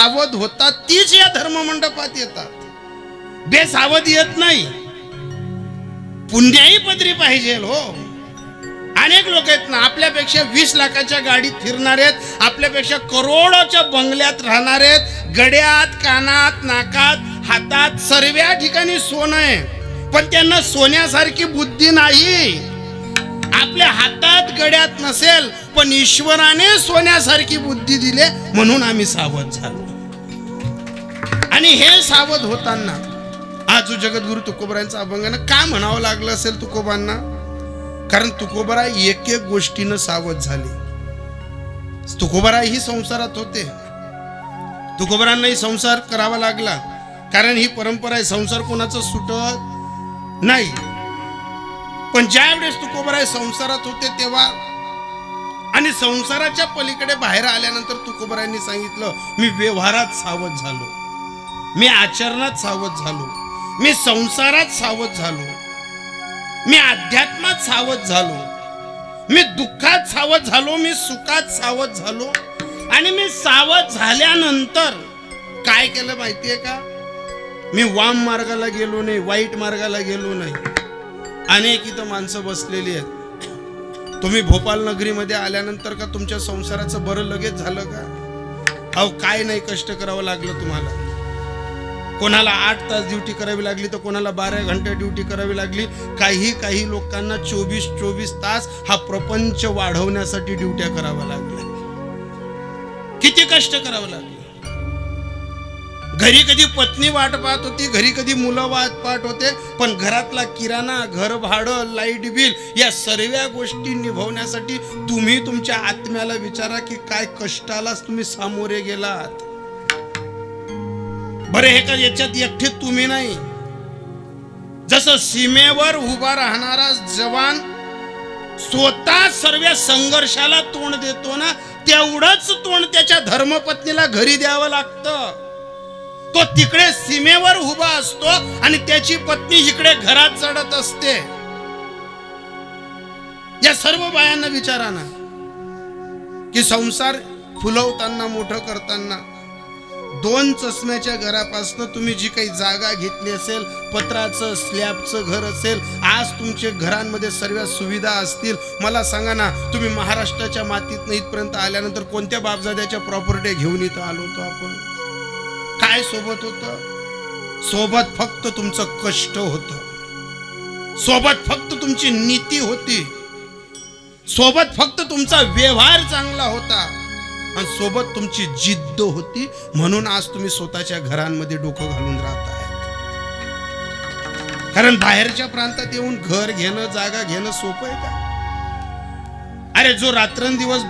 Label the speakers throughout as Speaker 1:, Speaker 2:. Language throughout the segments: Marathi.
Speaker 1: सावध होतात तीच या धर्ममंडपात येतात, बेसावध येत नाही. पुण्याही पदरी पाहिजे हो. अनेक लोक आहेत ना, आपल्यापेक्षा 20 लाखाच्या गाडीत फिरणार आहेत, आपल्यापेक्षा करोडोच्या बंगल्यात राहणार आहेत, गड्यात, कानात, नाकात, हातात सर्व ठिकाणी सोनं आहे, पण त्यांना सोन्यासारखी बुद्धी नाही. आपल्या हातात गड्यात नसेल, पण ईश्वराने सोन्यासारखी बुद्धी दिले म्हणून आम्ही सावध झालो. आणि हे सावध होताना आज जगद्गुरु तुकोबरायांचा अभंगानं का म्हणावं लागलं असेल तुकोबांना? कारण तुकोबराय एक एक गोष्टीनं सावध झाले. तुकोबराय ही संसारात होते, तुकोबरांनाही संसार करावा लागला, कारण ही परंपरा आहे, संसार कोणाचं सुटत नाही. पण ज्या वेळेस तुकोबराय संसारात होते तेव्हा, आणि संसाराच्या पलीकडे बाहेर आल्यानंतर तुकोबरायांनी सांगितलं, मी व्यवहारात सावध झालो, मी आचरणात सावध झालो, मी संसारात सावध झालो, मी अध्यात्मात सावध झालो, मी दुःखात सावध झालो, मी सुखात सावध झालो. आणि मी सावध झाल्यानंतर काय केलं माहितीये का? मी वाम मार्गाला गेलो नाही, वाईट मार्गाला गेलो नाही. अनेक इथं माणसं बसलेली आहेत. तुम्ही भोपाल नगरीमध्ये आल्यानंतर का तुमच्या संसाराचं बरं लगेच झालं का? अहो काय नाही कष्ट करावं लागलं तुम्हाला. कोणाला 8 तास ड्युटी करावी लागली तर कोणाला 12 घंटे ड्युटी करावी लागली. काही लोकांना 24 तास हा प्रपंच वाढवण्यासाठी ड्युट्या कराव्या लागल्या. किती कष्ट करावं लागलं. घरी कधी पत्नी वाट पाहत होती, घरी कधी मुलं वाट पाहत होते, पण घरातला किराणा, घर भाडं, लाईट बिल या सर्व गोष्टी निभवण्यासाठी तुम्ही तुमच्या आत्म्याला विचारा की काय कष्टालाच तुम्ही सामोरे गेलात. बरे हे का याच्यात एकटे तुम्ही नाही. जसं सीमेवर उभा राहणारा जवान स्वतः सर्व संघर्षाला तोंड देतो ना, तेवढंच तोंड त्याच्या धर्मपत्नीला घरी द्यावं लागतं. तो तिकडे सीमेवर उभा असतो आणि त्याची पत्नी इकडे घरात चढत असते. या सर्व बायांना विचारा ना की संसार फुलवताना, मोठं करताना 2 चष्म्याच्या घरापासून तुम्ही जी काही जागा घेतली असेल, पत्राचं स्लॅबचं घर असेल, आज तुमच्या घरांमध्ये सर्व सुविधा असतील. मला सांगा ना, तुम्ही महाराष्ट्राच्या मातीत इथपर्यंत आल्यानंतर कोणत्या बापजाद्याच्या प्रॉपर्टी घेऊन इथं आलो होतो आपण? काय सोबत होतं? सोबत फक्त तुमचं कष्ट होतं, सोबत फक्त तुमची नीती होती, सोबत फक्त तुमचा व्यवहार चांगला होता, आणि सोबत तुमची जिद्द होती. म्हणून आज तुम्ही स्वतःच्या घरांमध्ये डोकं घालून राहताय. कारण बाहेरच्या प्रांतात येऊन घर घेणं, जागा घेणं सोपं आहे का? अरे जो रात्रंदिवस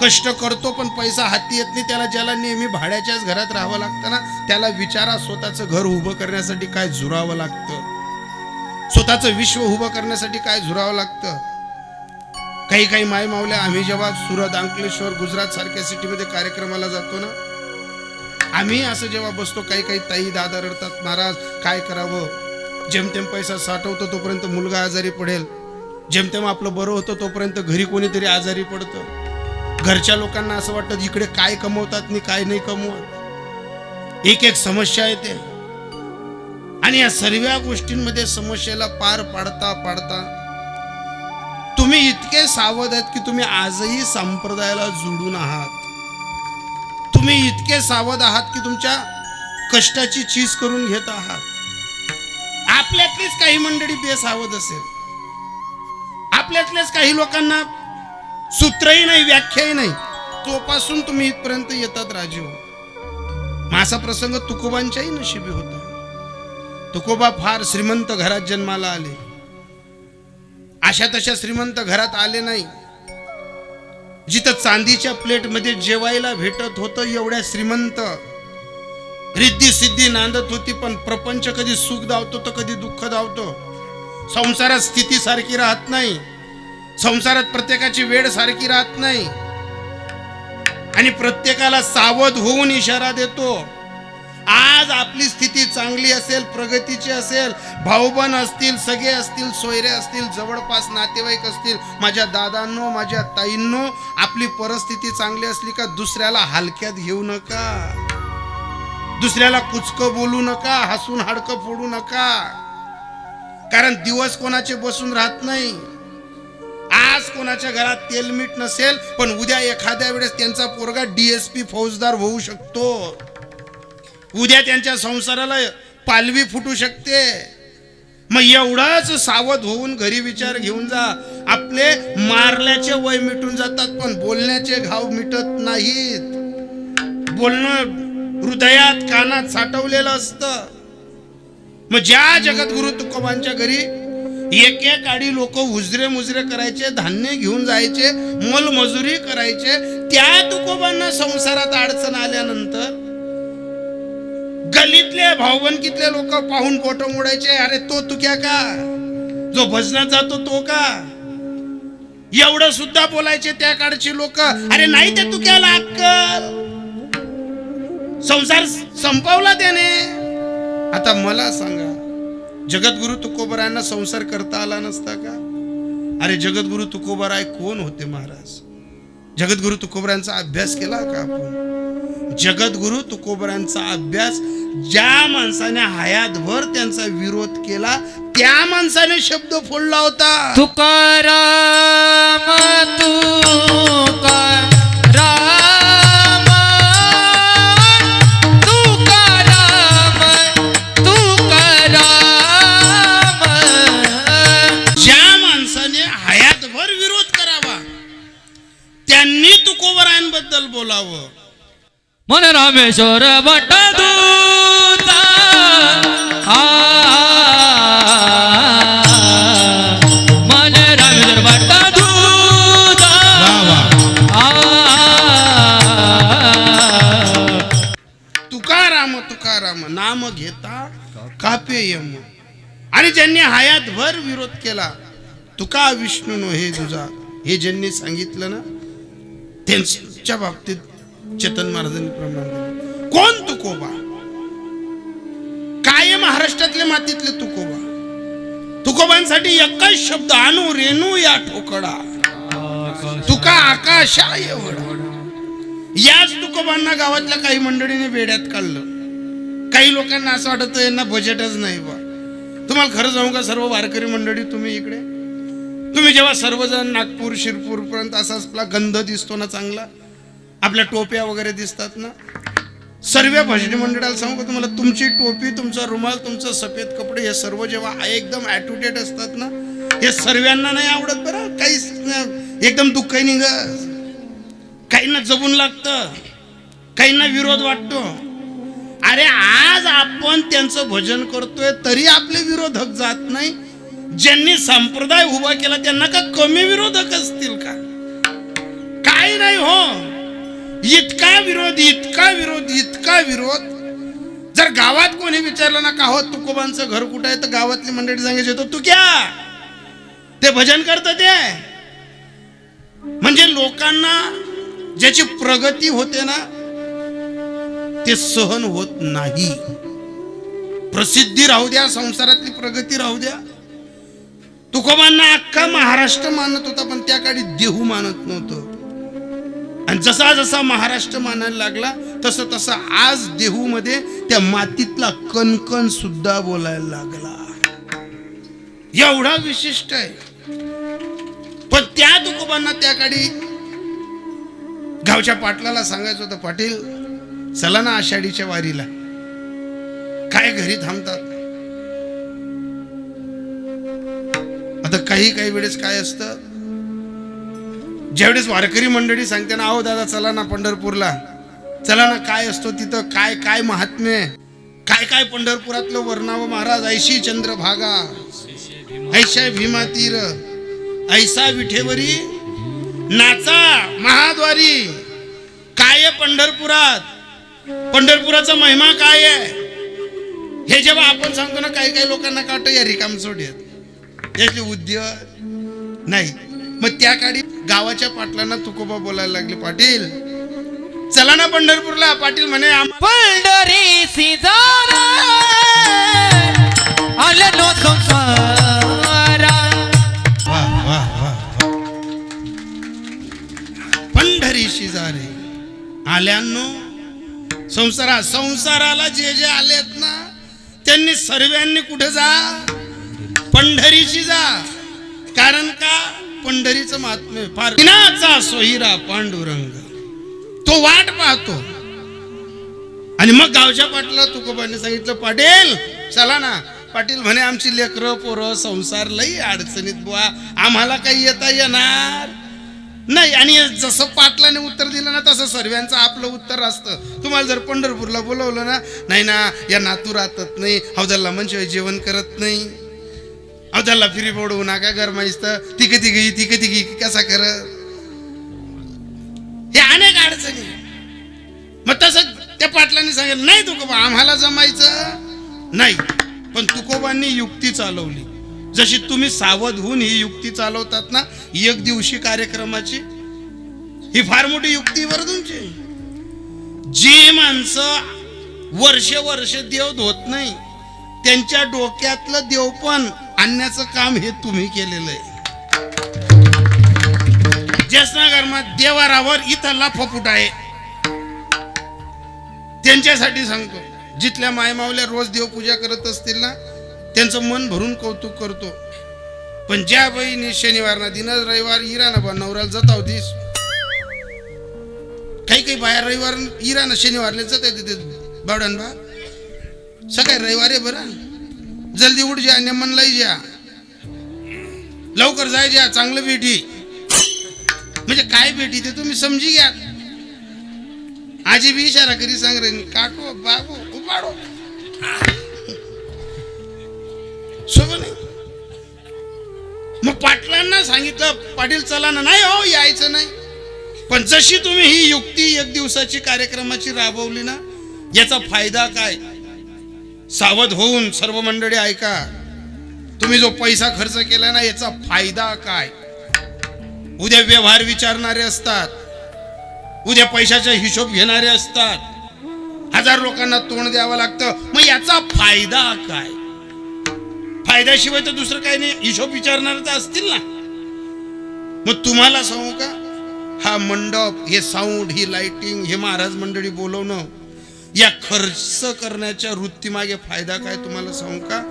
Speaker 1: कष्ट करतो पण पैसा हाती येत नाही, त्याला, ज्याला नेहमी भाड्याच्याच घरात राहावं लागतं ना, त्याला विचारा स्वतःचं घर उभं करण्यासाठी काय झुरावं लागतं, स्वतःचं विश्व उभं करण्यासाठी काय झुरावं लागतं. काही माय मावल्या, आम्ही जेव्हा सुरत, अंकलेश्वर, गुजरात सारख्या सिटीमध्ये कार्यक्रमाला जातो ना, आम्ही असं जेव्हा बसतो, काही ताई दादा रडतात, महाराज काय करावं, जेमतेम पैसा साठवतो तोपर्यंत मुलगा आजारी पडेल, जेमतेम आपलं बरं होतं तोपर्यंत घरी कोणीतरी आजारी पडतं. घरच्या लोकांना असं वाटतं इकडे काय कमवतात आणि काय नाही कमवत. एक समस्या येते. आणि या सर्व गोष्टींमध्ये समस्येला पार पाडता तुम्ही इतके सावध आहेत की तुम्ही आजही संप्रदायाला जोडून आहात. तुम्ही इतके सावध आहात की तुमच्या कष्टाची चीज करून घेत आहात. आपल्यातलीच काही मंडळी बेसावध असेल, आपल्यातलेच काही लोकांना सूत्रही नाही, व्याख्याही नाही, तोपासून तुम्ही इथपर्यंत येतात राजीव. असा प्रसंग तुकोबांच्याही नशिबी होता. तुकोबा फार श्रीमंत घरात जन्माला आले. अशा तशा श्रीमंत घरात आले नाही. जिथं चांदीच्या प्लेटमध्ये जेवायला भेटत होतं एवढ्या श्रीमंत रिद्धी सिद्धी नांदत होती, पण प्रपंच कधी सुख दावतो तर कधी दुःख दावतो. संसारात स्थिती सारखी राहत नाही, संसारात प्रत्येकाची वेळ सारखी राहत नाही, आणि प्रत्येकाला सावध होऊन इशारा देतो. आज आपली स्थिती चांगली असेल, प्रगतीची असेल, भाऊबंद असतील, सगळे असतील, सोयरे असतील, जवळपास नातेवाईक असतील, माझ्या दादांनो, माझ्या ताईंनो, आपली परिस्थिती चांगली असली का दुसऱ्याला हलक्यात घेऊ नका. दुसऱ्याला कुचकं बोलू नका, हसून हाडकं फोडू नका, कारण दिवस कोणाचे बसून राहत नाही. आज कोणाच्या घरात तेल मीठ नसेल, पण उद्या एखाद्या वेळेस त्यांचा पोरगा DSP फौजदार होऊ शकतो. उद्या त्यांच्या संसाराला पालवी फुटू शकते. मग एवढाच सावध होऊन घरी विचार घेऊन जा. आपले मारल्याचे वय मिटून जातात, पण बोलण्याचे घाव मिटत नाहीत. बोलणं हृदयात कानात साठवलेलं असतं. मग ज्या जगद्गुरु तुकोबांच्या घरी एक आडी लोक उजरे मुजरे करायचे, धान्य घेऊन जायचे, मोलमजुरी करायचे, त्या तुकोबांना संसारात अडचण आल्यानंतर गलीतले भाऊबंदकीतले लोक पाहून पोट मोडायचे. अरे तो तुक्या का, जो भजनात जातो तो का, एवढं सुद्धा बोलायचे त्या काळची लोक. अरे नाही ते तुक्याला अक्कल, संसार संपवला त्याने. आता मला सांगा, जगद्गुरु तुकोबारायांना संसार करता आला नसता का? अरे जगद्गुरु तुकोबाराय कोण होते महाराज? जगद्गुरु तुकोबारायांचा अभ्यास केला का आपण? जगद्गुरु तुकोबारायांचा अभ्यास ज्या माणसाने हयातभर त्यांचा विरोध केला, त्या माणसाने शब्द फोडला होता.
Speaker 2: तुकाराम तुकाराम
Speaker 1: त्यांनी तुकोबारायांबद्दल बोलावं.
Speaker 2: मन रामेश्वर भट्ट दूता मन रामेश्वर भट्ट दूता
Speaker 1: तुकाराम तुकाराम नाम घेता कापेयम. आणि ज्यांनी हयातभर विरोध केला, तुका विष्णू नो हे तुझा, हे ज्यांनी सांगितलं ना, त्यांच्या बाबतीत चेतन महाराजांनी प्रमाण दिलं. कोण तुकोबा? काय महाराष्ट्रातले मातीतले तुकोबा. तुकोबांसाठी एकच शब्द, अनु रेणू या ठोकडा, तुका आकाशा एवढा. याच तुकोबांना गावातल्या काही मंडळीने वेड्यात काढलं. काही लोकांना असं वाटतं यांना बजेटच नाही बा. तुम्हाला खरं सांगू का, सर्व वारकरी मंडळी तुम्ही इकडे, तुम्ही जेव्हा सर्वजण नागपूर शिरपूर पर्यंत असा आपला गंध दिसतो ना चांगला, आपल्या टोप्या वगैरे दिसतात ना, सर्व भजनी मंडळाला सांगू का तुम्हाला, तुमची टोपी, तुमचा रुमाल, तुमचं सफेद कपडे, हे सर्व जेव्हा एकदम ॲटिट्यूड असतात ना, हे सर्वांना नाही आवडत बरं. काही एकदम दुःखही निघ, काहींना जबून लागतं, काहींना विरोध वाटतो. अरे आज आपण त्यांचं भजन करतोय तरी आपले विरोधक जात नाही. ज्यांनी संप्रदाय उभा केला त्यांना का कमी विरोधक असतील का? काही नाही हो. इतका विरोध, इतका विरोध, इतका विरोध. जर गावात कोणी विचारलं ना, का हो तुकोबांचं घर कुठं आहे, तर गावातली मंडळी सांगायची, तो तू क्या, ते भजन करतं ते. म्हणजे लोकांना ज्याची प्रगती होते ना, ते सहन होत नाही. प्रसिद्धी राहू द्या, संसारातली प्रगती राहू द्या. तुकोबांना अख्खा महाराष्ट्र मानत होता, पण त्या काळी देहू मानत नव्हतं. आणि जसा जसा महाराष्ट्र मानायला लागला, तसं तसं आज देहू मध्ये त्या मातीतला कणकण सुद्धा बोलायला लागला. एवढा विशिष्ट आहे. पण त्या तुकोबांना त्या काळी गावच्या पाटलाला सांगायचं होतं, पाटील चला ना आषाढीच्या वारीला. काय घरी थांबतात. आता काही वेळेस काय असतं, ज्यावेळेस वारकरी मंडळी सांगते ना, अहो दादा चला ना पंढरपूरला, चला ना, काय असतो तिथं, काय काय महात्म्य, काय पंढरपुरातलं वर्णावं महाराज. ऐशी चंद्रभागा, ऐशा भीमा तीर, ऐसा विठेवरी नाचा महाद्वारी. काय पंढरपुरात, पंढरपुराचा महिमा काय आहे हे जेव्हा आपण सांगतो ना, काही लोकांना का वाटतं या रिकामचोट आहेत, यातले उद्योग नाही. मग त्या काळी गावाच्या पाटलांना तुकोबा बोलायला लागले, पाटील चला ना पंढरपूरला. पाटील म्हणे,
Speaker 2: पंढरी सिजारा आलो संसारा.
Speaker 1: पंढरी शिजारे आल्यानो संसाराला जे जे आलेत ना त्यांनी सर्वांनी कुठे जा, पंढरीची जा. कारण का, पंढरीचं महात्म्य फार. विनाचा सोहिरा पांडुरंग तो वाट पाहतो. आणि मग गावच्या पाटला तुकोबांनी सांगितलं, पाटील चला ना. पाटील म्हणे, आमची लेकरं पोरं संसार लई अडचणीत बुवा, आम्हाला काही येता येणार नाही. आणि जसं पाटलाने उत्तर दिलं ना तसं सर्वांचं आपलं उत्तर असतं. तुम्हाला जर पंढरपूरला बोलवलं ना, नाही ना या नातू राहतात नाही, हौदाला म्हणजे जेवण करत नाही, हौदाला फिरी पडवू नका गरमाईस्त, तिघ तिघी कसा करत, हे अनेक अडचणी. मग तसं त्या पाटलांनी सांगितलं, नाही तुकोबा आम्हाला जमायचं नाही. पण तुकोबांनी युक्ती चालवली. जशी तुम्ही सावध होऊन ही युक्ती चालवतात ना एक दिवशी कार्यक्रमाची, ही फार मोठी युक्ती बरं तुमची. जी माणसं वर्ष देव धुत नाही त्यांच्या डोक्यातलं देवपण आणण्याचं काम हे तुम्ही केलेलं आहे. जसनागरमा देवारावर इथं लाफाफूट आहे. त्यांच्यासाठी सांगतो, जिथल्या मायमावल्या रोज देवपूजा करत असतील ना त्यांचं मन भरून कौतुक करतो. पण ज्या बहिणी शनिवारना दिनच रविवार इराणा बा नवऱ्याला जात होतीस, काही बाहेर रविवार इराणा शनिवारला जात आहे तिथे बावडान बा, सकाळी रविवार आहे बरं, जल्दी उठ जा, नेमन लाई जा, लवकर जाय जा, चांगलं भेटी. म्हणजे काय भेटी ते तुम्ही समजी घ्या. आजी बी इशारा करी सांग रे, काको बाबू उपाडो सोबत नाही. मग पाटलांना सांगितलं, पाटील चला ना, नाही हो यायचं नाही. पण जशी तुम्ही ही युक्ती एक दिवसाची कार्यक्रमाची राबवली ना, याचा फायदा काय, सावध होऊन सर्व मंडळी ऐका. तुम्ही जो पैसा खर्च केला ना याचा फायदा काय. उद्या व्यवहार विचारणारे असतात, उद्या पैशाचा हिशोब घेणारे असतात, 1000 लोकांना तोंड द्यावं लागतं. मग याचा फायदा काय, फायद्याशिवाय तर दुसरं काही नाही, हिशोब विचारणारे तर असतील ना. मग तुम्हाला सांगू का, हा मंडप, हे साऊंड, ही लाइटिंग, हे महाराज मंडळी बोलवणं, या खर्च करण्याच्या वृत्तीमागे फायदा काय तुम्हाला सांगू का.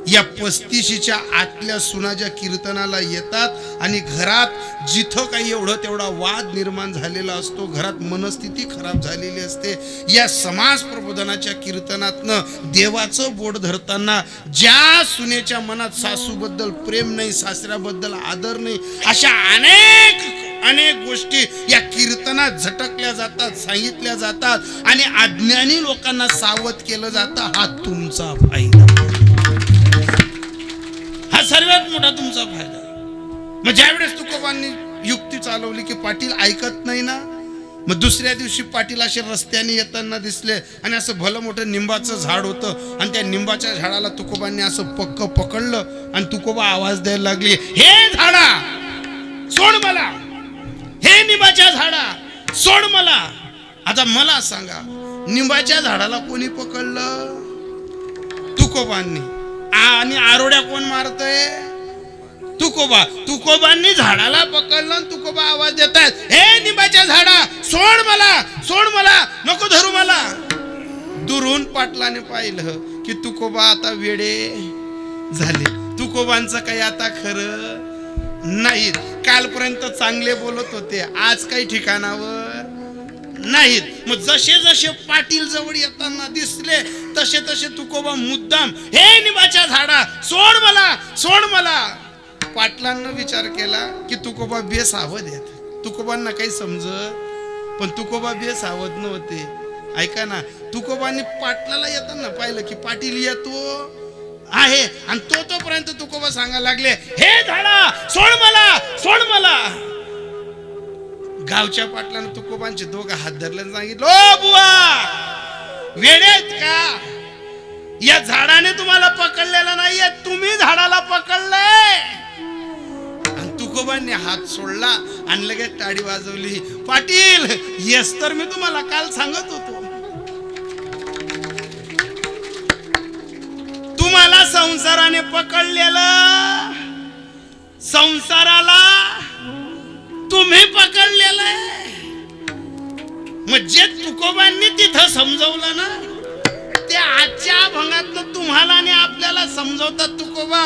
Speaker 1: या 35च्या आतल्या सुना ज्या कीर्तनाला येतात आणि घरात जिथं काही एवढं तेवढा वाद निर्माण झालेला असतो, घरात मनस्थिती खराब झालेली असते, या समाज प्रबोधनाच्या कीर्तनातनं देवाचं बोट धरताना ज्या सुनेच्या मनात सासूबद्दल प्रेम नाही, सासऱ्याबद्दल आदर नाही, अशा अनेक गोष्टी या कीर्तनात झटकल्या जातात, सांगितल्या जातात आणि अज्ञानी लोकांना सावध केलं जातं. हा तुमचा फायदा, हा सर्वात मोठा तुमचा फायदा. मग ज्यावेळेस तुकोबांनी युक्ती चालवली की पाटील ऐकत नाही ना, मग दुसऱ्या दिवशी पाटील असे रस्त्याने येताना दिसले आणि असं भलं मोठं निंबाचं झाड होतं आणि त्या निंबाच्या झाडाला तुकोबांनी असं पक्क पकडलं आणि तुकोबा आवाज द्यायला लागली, हे झाडा सोड मला, हे निंबाच्या झाडा सोड मला. आता मला सांगा, निंबाच्या झाडाला कोणी पकडलं, तुकोबांनी. आणि आरोड्या कोण मारतय, तुकोबा. तुकोबांनी झाडाला पकडलं आणि तुकोबा आवाज देतात, हे निंबाच्या झाडा सोड मला, सोड मला, नको धरू मला. दुरून पाटलाने पाहिलं की तुकोबा आता वेडे झाले. तुकोबांचं काही आता खरं नाहीत. कालपर्यंत चांगले बोलत होते, आज काही ठिकाणावर नाहीत. मग जसे पाटील जवळ येताना दिसले तसे तुकोबा मुद्दाम, हे निंबाच्या झाडा सोड मला, सोड मला. पाटलांना विचार केला की तुकोबा बेसावध आहेत. तुकोबांना काही समजत, पण तुकोबा बेसावध नव्हते. ऐका ना, तुकोबांनी पाटलाला येताना पाहिलं की पाटील येतो आहे आणि तोपर्यंत तुकोबा सांगायला लागले, हे झाडा सोड मला, सोड मला. गावच्या पाटलानं तुकोबांचे दोघं हात धरले आणि सांगितलं, ओ बुवा वेडेत का, या झाडाने तुम्हाला पकडलेला नाहीये, तुम्ही झाडाला पकडलंय. आणि तुकोबांनी हात सोडला आणि लगेच टाळी वाजवली. पाटील येस, तर मी तुम्हाला काल सांगत होतो, तुम्हाला संसाराने पकडलेलं, संसाराला तुम्ही पकडलेलं आहे. मग जे तुकोबांनी तिथं समजवलं ना ते आजच्या अभंगातनं तुम्हाला आणि आपल्याला समजवतात तुकोबा.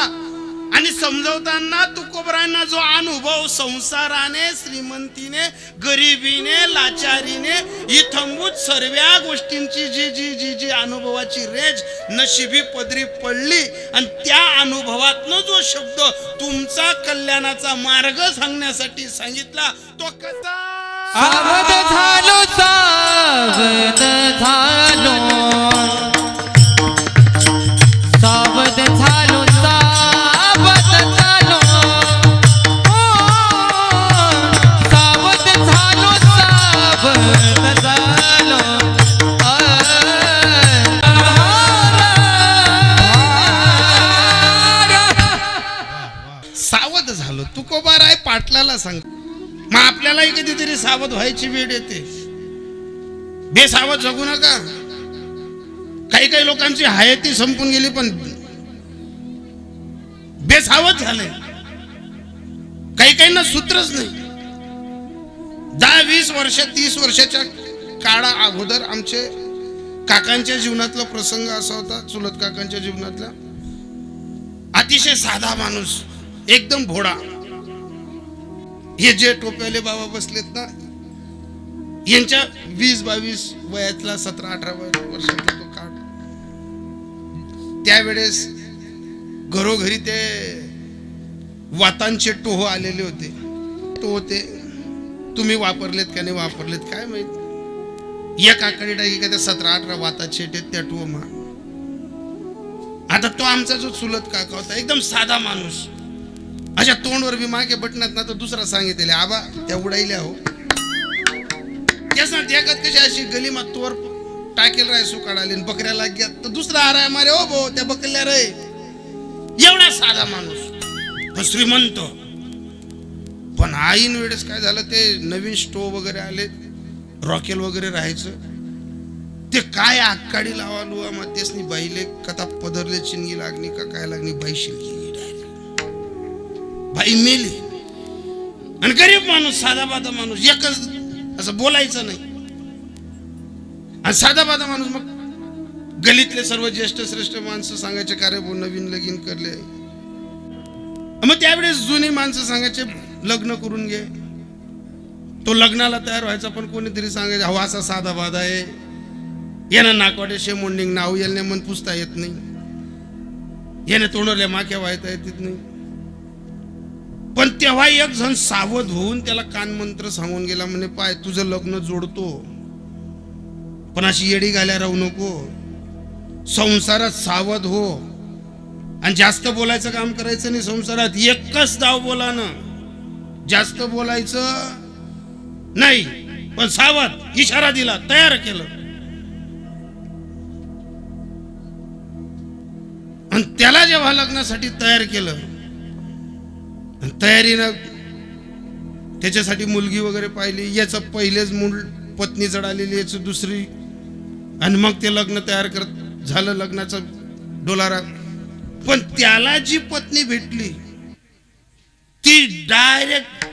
Speaker 1: आणि समजवताना तुकोबरांना जो अनुभव संसाराने, श्रीमंतीने, गरिबीने, लाचारीने, इथंभूत सर्व्या गोष्टींची जी जी जी जी अनुभवाची रेज नशिबी पदरी पडली आणि त्या अनुभवातनं जो शब्द तुमचा कल्याणाचा मार्ग सांगण्यासाठी सांगितला तो कसा.
Speaker 2: सावध झालो, सावध झालो, सावध झालो, सावध झालो, सावध झालो, सावध झालो.
Speaker 1: सावध झालो तुकोबाराय पाटलाला सांग. मग आपल्यालाही कधीतरी सावध व्हायची वेळ येते. बेसावध जगू नका. काही काही लोकांची हयाती संपून गेली पण बेसावध झाले. काही काहींना सूत्रच नाही. 10-20 वर्ष 30 वर्षाच्या काळा अगोदर आमचे काकांच्या जीवनातला प्रसंग असा होता. चुलत काकांच्या जीवनातला अतिशय साधा माणूस, एकदम भोळा. हे जे टोप्याले बाबा बसलेत ना यांच्या 20-22 वयातला 17-18 वर्षातला तो काळ. त्यावेळेस घरोघरी ते वातांचे टोह आलेले होते. तो होते तुम्ही वापरलेत का नाही वापरलेत काय माहित. एक आकडे टाकी का त्या 17-18 वाताचे त्या टोह मा. आता तो आमचा जो चुलत काका होता एकदम साधा माणूस. अशा तोंडवर बी मागे बटनात ना तर दुसरा सांगितले आबा त्या उडाईल्या हो त्याच ना त्याच्यात कशी अशी गलीमा तोर टाकेल राय सुकाडाले बकऱ्या लाग्यात तर दुसरा आराय मारे हो भो त्या बकल्या रे. एवढा साधा माणूस पण श्रीमंत. पण आईन वेळेस काय झालं ते नवीन स्टोव वगैरे आले, रॉकेल वगैरे राहायचं. ते काय आकाडी लावालू मग तेच नाही बाईले कथा पदरले चिनगी लागणी का काय लागणी बाई शिलकी बाई मेली. आणि गरीब माणूस साधा बाधा माणूस एकच असं बोलायचं नाही. आणि साधा बाधा माणूस मग गलीतले सर्व ज्येष्ठ श्रेष्ठ माणसं सांगायचे कार्य नवीन लगीन करले. मग त्यावेळेस जुनी माणसं सांगायचे लग्न करून घे. तो लग्नाला तयार व्हायचा पण कोणीतरी सांगायचं हवा असा साधा बाधा आहे यानं नाकवाडे शेमोंडिंग नाव याने मन पुसता येत नाही, याने तोंडवल्या माक्या व्हायता येत नाही. पण तेव्हा एक जण सावध होऊन त्याला कानमंत्र सांगून गेला म्हणे पाय तुझं लग्न जोडतो पण अशी येडी घाल्या राहू नको, संसारात सावध हो आणि जास्त बोलायचं काम करायचं नाही. संसारात एकच दाव बोला ना, जास्त बोलायचं नाही पण सावध. इशारा दिला, तयार केलं. आणि त्याला जेव्हा लग्नासाठी तयार केलं तयारीनं त्याच्यासाठी मुलगी वगैरे पाहिली. याचं पहिलेच मूल पत्नी जडालेली, याचं दुसरी. आणि मग ते लग्न तयार करत झालं, लग्नाचा डोलारा. पण त्याला जी पत्नी भेटली ती डायरेक्ट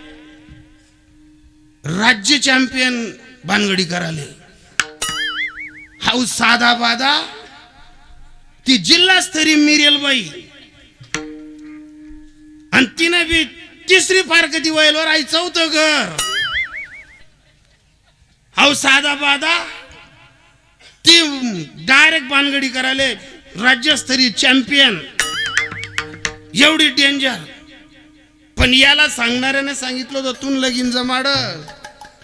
Speaker 1: राज्य चॅम्पियन भानगडी कराले. हाऊ साधा बाधा ती जिल्हास्तरीय मिरेल बाई. आणि तिने बी तिसरी फार कधी वयलवर आई चौथं घर. हाऊ साधा बाधा ती डायरेक्ट भानगडी करायला राज्यस्तरीय चॅम्पियन. एवढी डेंजर. पण याला सांगणाऱ्याने सांगितलं होतं तू लगीन जमाड.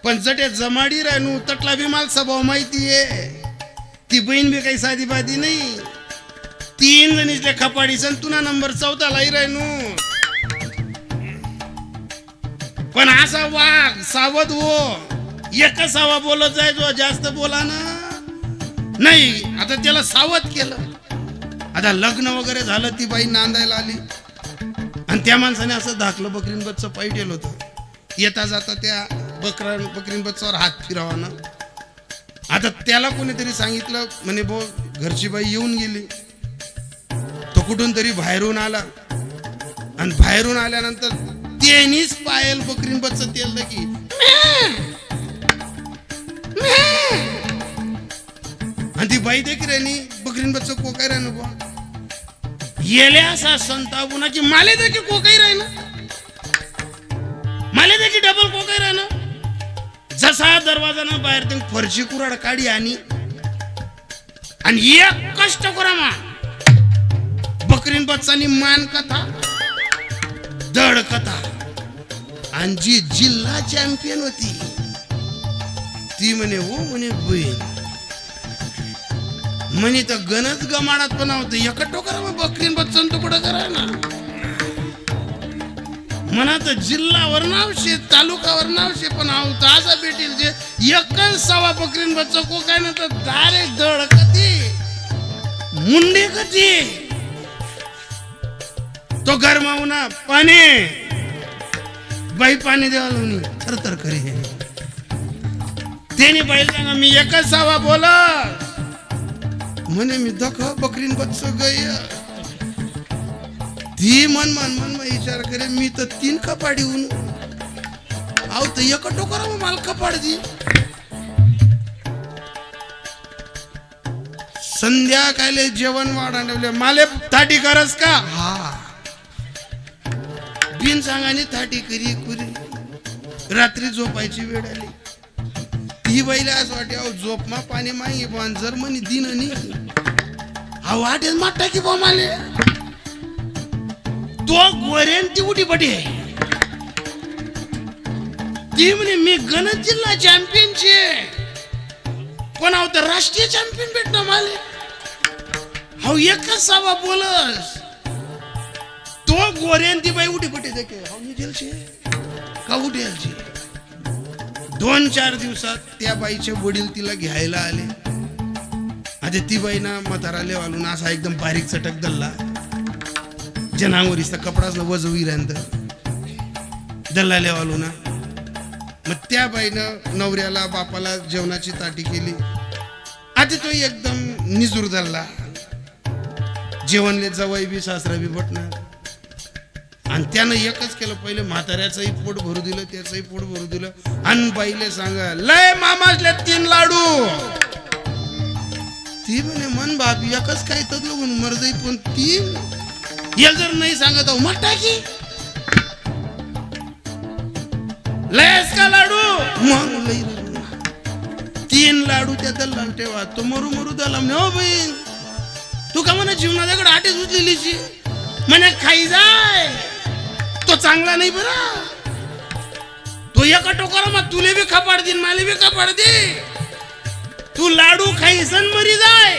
Speaker 1: पण जटे जमाडी राहणू तटला बी मला स्वभाव माहिती आहे. ती बहीण बी काही साधी बाधी नाही. 3 जणीतल्या खपाडीच तुना नंबर 4 लाई राहणू. पण असा वाघ सावध हो. एकच सावा बोलत जायचो, जास्त बोला ना नाही. आता त्याला सावध केलं. आता लग्न वगैरे झालं, ती बाई नांदायला आली आणि त्या माणसाने असं धाकलं बकरीन बच्चं पायी ठेवलं होतं. येता जाता त्या बकरीन बच्चावर हात फिरावा ना. आता त्याला कोणीतरी सांगितलं म्हणे बो घरची बाई येऊन गेली. तो कुठून तरी बाहेरून आला आणि बाहेरून आल्यानंतर त्यांनीच पायल बकरीन बच्चं तेल की आणि ती बाई देखील राहिली बकरीन बच्च कोकाय राहिलं बुवा येले असा संतापुना की माले देखील कोकाई राहिलं माले देखील डबल कोकाई राहिलं जसा दरवाजानं बाहेर ते फरशी कुराड काढी आणि एक कष्ट करा मा बकरीन बच्चानी मान कथा दड कथा आणि जी जिल्हा चॅम्पियन होती ती म्हणे हो म्हणे बहीण म्हणे तर गणच गमाडात पण होतं एकटो करा मग बकरीन बच्चन तुकडं करा ना म्हणा तर जिल्हावर नाव शे तालुकावर नाव शे पण आवतं असं भेटेल जे एकच सवा बकरीन बच्च को काय ना तर डायरेक्ट दड कधी मुंडे कधी तो गरमावना पाणी बाई पाणी द्यायला म्हणे थरथर करे त्याने बाई सांगा मी एकच सावा बोला म्हणे मी दख बकरीन बच्च गय ती मन विचार करे मी तर 3 कपाडी ऊन आव तर एक टोकरा मला कपाड दी संध्याकाळी जेवण वाढवले माले थाटी करस का हा बिन सांगाने थाटी करी कुरी रात्री झोपायची वेळ आली ही बाईला असं वाटे अहो झोप मा पाणी मागे पण जर म्हणे दिन नाही हा वाटेल माटा की बा माले तो गोरेन ती उठी पटी आहे ती म्हणे मी गणज जिल्हा चॅम्पियनची पण आहो तर राष्ट्रीय चॅम्पियन भेटणार माले हा एकच सावा बोलस तो गोरेन ती बाई उठी पटी देखे हा मी जेलशी का उठी यायची 2-4 दिवसात त्या बाईचे वडील तिला घ्यायला आले आता ती बाई ना म्हाताराले वालून असा एकदम बारीक चटक दल्ला जनावरीचा कपडाच वजवी राहत दल्लाले वालू ना मग त्या बाईनं नवऱ्याला बापाला जेवणाची ताटी केली आता तो एकदम निजूर धरला जेवणले जवाई बी सासरा बी बटणार आणि त्यानं एकच केलं पहिले म्हाताऱ्याचंही पोट भरू दिलं त्याचंही पोट भरू दिलं आणि बाईले सांगा लय मामाजले 3 लाडू ती म्हणे मन बाप एकच काही तर लोगून मरदई पण 3 या जर नाही सांगत आहो मग टाकी लयच का लाडू मग लई 3 लाडू त्या दल्ला ठेवा तो मरू दला म्हणे हो बहीण तू का म्हणा जीवनाकडे आटेच उचलेलीची म्हणे खाई जाय तो चांगला नाही बरा तो एका टोकारा मग तुले बी खपाड देईन माले बी खपाड दे तू लाडू खाईसन मरी जाय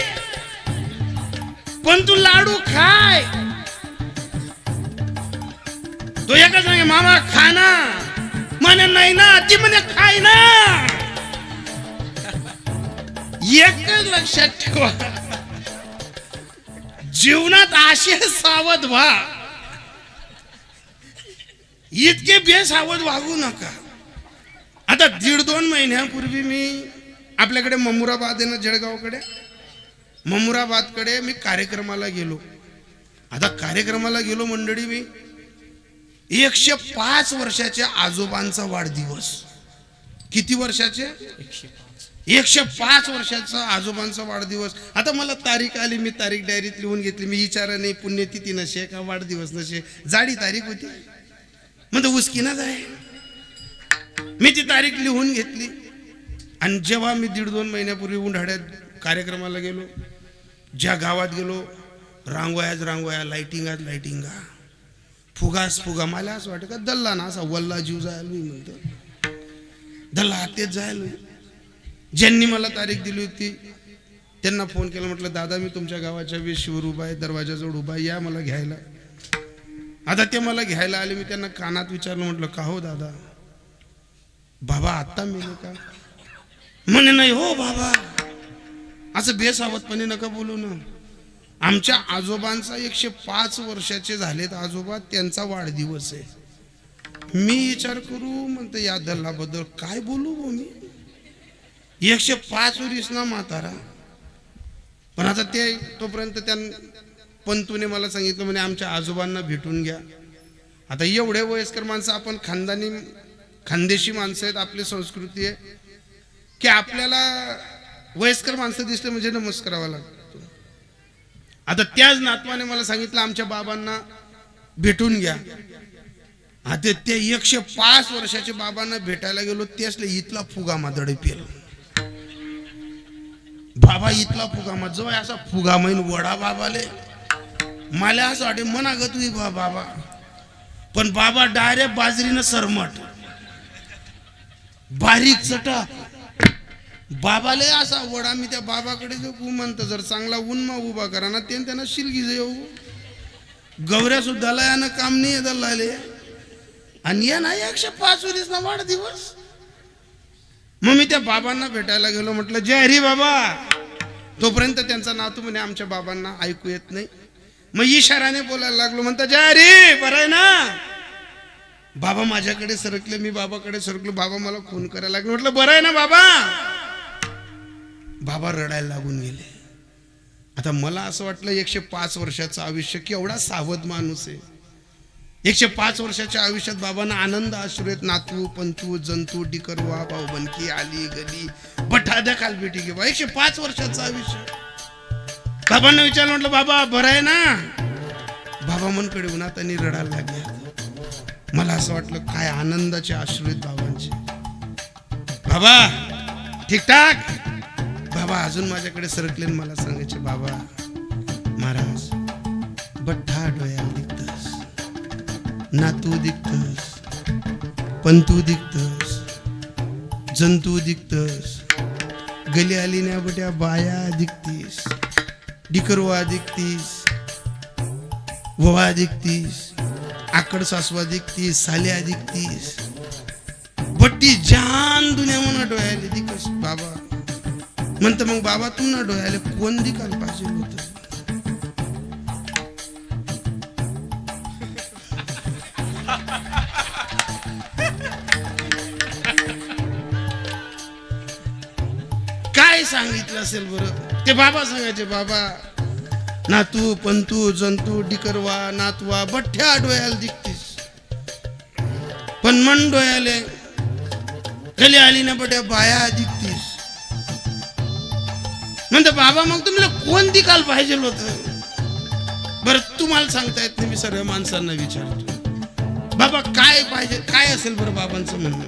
Speaker 1: पण तू लाडू खाय तो एका सांगे मामा खाना म्हणे नाही ना ती म्हणे खाय ना एकच लक्षात ठेवा जीवनात असे सावध व्हा इतके बेसावध वागू नका आता 1.5-2 महिन्यापूर्वी मी आपल्याकडे ममुराबाद आहे ना जळगावकडे ममुराबादकडे मी कार्यक्रमाला गेलो आता कार्यक्रमाला गेलो मंडळी मी 105 वर्षाच्या आजोबांचा वाढदिवस किती वर्षाचे 105 वर्षाचा आजोबांचा वाढदिवस आता मला तारीख आली मी तारीख डायरीत लिहून घेतली मी विचारा नाही पुण्यतिथी नसे का वाढदिवस नसे जाडी तारीख होती म्हणजे उस्किना जाय मी ती तारीख लिहून घेतली आणि जेव्हा मी 1.5-2 महिन्यापूर्वी उन्हाळ्यात कार्यक्रमाला गेलो ज्या गावात गेलो रांगोया लाइटिंगा फुगा मला असं वाटतं का दल्ला ना असा वल्ला जीव जायला मी म्हणतो दल्ला तेच जायला ज्यांनी मला तारीख दिली होती त्यांना फोन केला म्हटलं दादा मी तुमच्या गावाच्या वेशीवर उभा आहे दरवाजाजवळ उभा आहे या मला घ्यायला आता ते मला घ्यायला आले मी त्यांना कानात विचारलं म्हटलं का हो दादा बाबा आत्ता मेले का म्हणे नाही हो बाबा असं बेसावधपणे नका बोलू ना आमच्या आजोबांचा 105 वर्षाचे झालेत आजोबा त्यांचा वाढदिवस आहे मी विचार करू म्हणते या दल्लाबद्दल काय बोलू हो मी 105 वर्ष ना म्हातारा पण आता ते तोपर्यंत त्या पंतूने मला सांगितलं म्हणे आमच्या आजोबांना भेटून घ्या आता एवढे वयस्कर माणसं आपण खानदेशी माणसं आहेत आपली संस्कृती आहे की आपल्याला वयस्कर माणसं दिसले म्हणजे नमस्कार करावा लागतो. आता त्याच नातवाने मला सांगितलं आमच्या बाबांना भेटून घ्या. आता ते 105 वर्षाच्या बाबांना भेटायला गेलो ते असले इथला फुगा मादडे पेल. बाबा इथला फुगा मा जो असा फुगा मैन वडा बाबाले मला असं वाटे मना ग तुझी बाबा. पण बाबा डायरेक्ट बाजरीनं सरमट बारीक चटा बाबाले असा वडा. मी त्या बाबाकडे जो म्हणतो जर चांगला उन्मा उभा करा ना त्यांना शिलगी येऊ गवऱ्या सुद्धा यानं काम नाही दल्लाले आणि या ना 105 वर्ष ना वाढदिवस. मग मी त्या बाबांना भेटायला गेलो. म्हटलं जय हरी बाबा. तोपर्यंत त्यांचा नातू म्हणे आमच्या बाबांना ऐकू येत नाही. मग इशाराने बोलायला लागलो. म्हणता जय हरी बरं आहे ना. बाबा माझ्याकडे सरकले. मी बाबाकडे सरकलो. बाबा मला फोन करायला लागले. म्हटलं बरं आहे ना बाबा. बाबा रडायला लागून गेले. आता मला असं वाटलं 105 वर्षाचं आयुष्य केवढा सावध माणूस आहे. 105 वर्षाच्या आयुष्यात बाबांना आनंद अश्रू आहेत. नातू पंतू जंतू डिकरवा भाऊबंदकी आली गली बठाद्या कालबेटी घे. 105 वर्षाचं आयुष्य. बाबांना विचारलं. म्हटलं बाबा बरं आहे ना. बाबा मनकडे उन्हात आणि रडायला लागले. मला असं वाटलं काय आनंदाचे अश्रू आहेत बाबांचे. बाबा ठीकठाक. बाबा अजून माझ्याकडे सरकले. मला सांगायचे बाबा महाराज बठ्ठा डोळ्याला दिखतस नातू दिखतस पंतू दिखतस जंतू दिखतस गली आली ना बट्या बाया दिखतीस डिकरवा दिखतीस ववा दिखतीस आकड सासवा दिखतीस साल्या दिखतीस बट्टी जान दुनिया म्हणा डोळ्याला दिखस. बाबा म्हणतं मग बाबा तुम्हाला डोळ्याला कोण दिकायला पाहिजे होतं. काय सांगितलं असेल बरं. ते बाबा सांगायचे बाबा नातू पंतू जंतू डिकरवा नातवा बठ्ठ्या डोळ्याला दिखतीस पण मन डोळ्याले गली आली ना बट्या बाया दिखतीस. म्हणते बाबा मग तुम्हाला कोण दिकाल पाहिजे होतं. बरं तुम्हाला सांगता येत नाही. मी सर्व माणसांना विचारतो बाबा काय पाहिजे काय असेल बरं बाबांचं म्हणणं.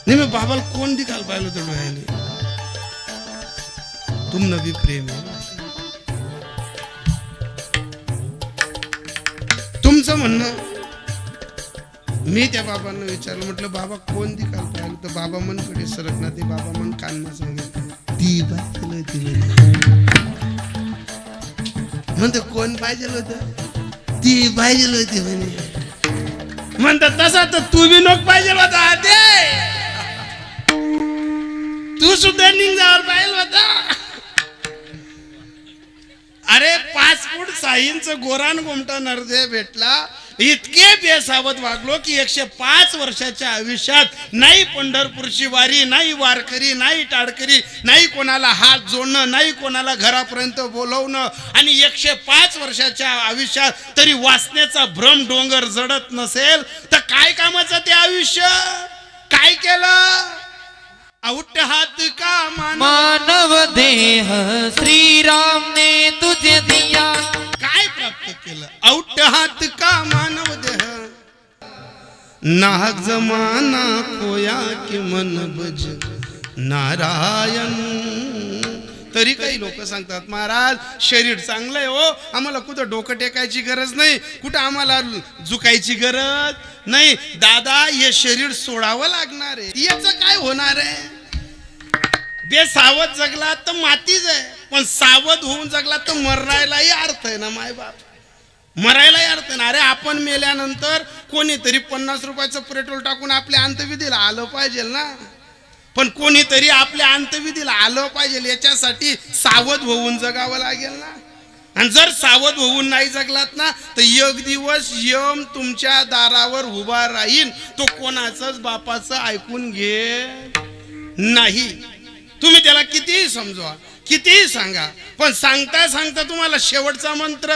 Speaker 1: नाही मग बाबाला कोण दिकाल पाहिलं होतं डोळ्याने. तुम नबी प्रेम आहे तुमचं म्हणणं. मी त्या बाबांना विचारलं. म्हटलं बाबा कोण दिकाल पाहिलं. तर बाबा मनकडे सरकणार. ते बाबा मन कानमा सांगितलं ती पाहिजे होती. म्हणते कोण पाहिजे होत ती पाहिजे होती म्हणे. म्हणतात तसा तर तू बी नोक पाहिजे होता. तू सुद्धा निघ जावर पाहिजे होता. अरे 5 फूट 6 इंच गोरान गोमटा नरदे भेटला. इतके बेसावध वागलो की 105 वर्षाच्या आयुष्यात नाही पंढरपूरची वारी नाही वारकरी नाही टाळकरी नाही कोणाला हात जोडणं नाही कोणाला घरापर्यंत बोलवणं आणि 105 वर्षाच्या आयुष्यात तरी वासनेचा भ्रम डोंगर जडत नसेल तर काय कामाचं ते आयुष्य. काय केलं. औट हात का
Speaker 2: मानव देह श्रीराम ने तुझे दिया.
Speaker 1: काय प्राप्त केलं. औट हात का मानव देह नाहक जमाना खोया की मन बज नारायण. तरी काही लोक सांगतात महाराज शरीर चांगलं आहे हो आम्हाला कुठं डोकं टेकायची गरज नाही कुठं आम्हाला झुकायची गरज नाही. दादा हे शरीर सोडावं लागणार आहे. याचं काय होणार आहे. बेसावध जगला तर मातीच आहे पण सावध होऊन जगला तर मरायलाही अर्थ आहे ना. माय बाप मरायलाही अर्थ आहे ना. अरे आपण मेल्यानंतर कोणीतरी 50 रुपयाचं पेट्रोल टाकून आपल्या अंत्यविधीला आलं पाहिजे ना. पण कोणीतरी आपल्या अंत्यविधीला आलं पाहिजे याच्यासाठी सावध होऊन जगावं लागेल ना. आणि जर सावध होऊन नाही जगलात ना तर एक दिवस यम तुमच्या दारावर उभा राहील. तो कोणाचंच बापाचं ऐकून घे नाही. तुम्ही त्याला कितीही समजवा कितीही सांगा पण सांगता सांगता तुम्हाला शेवटचा मंत्र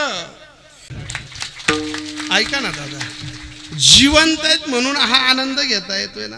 Speaker 1: ऐका ना दादा. जिवंत आहेत म्हणून हा आनंद घेता येतोय ना.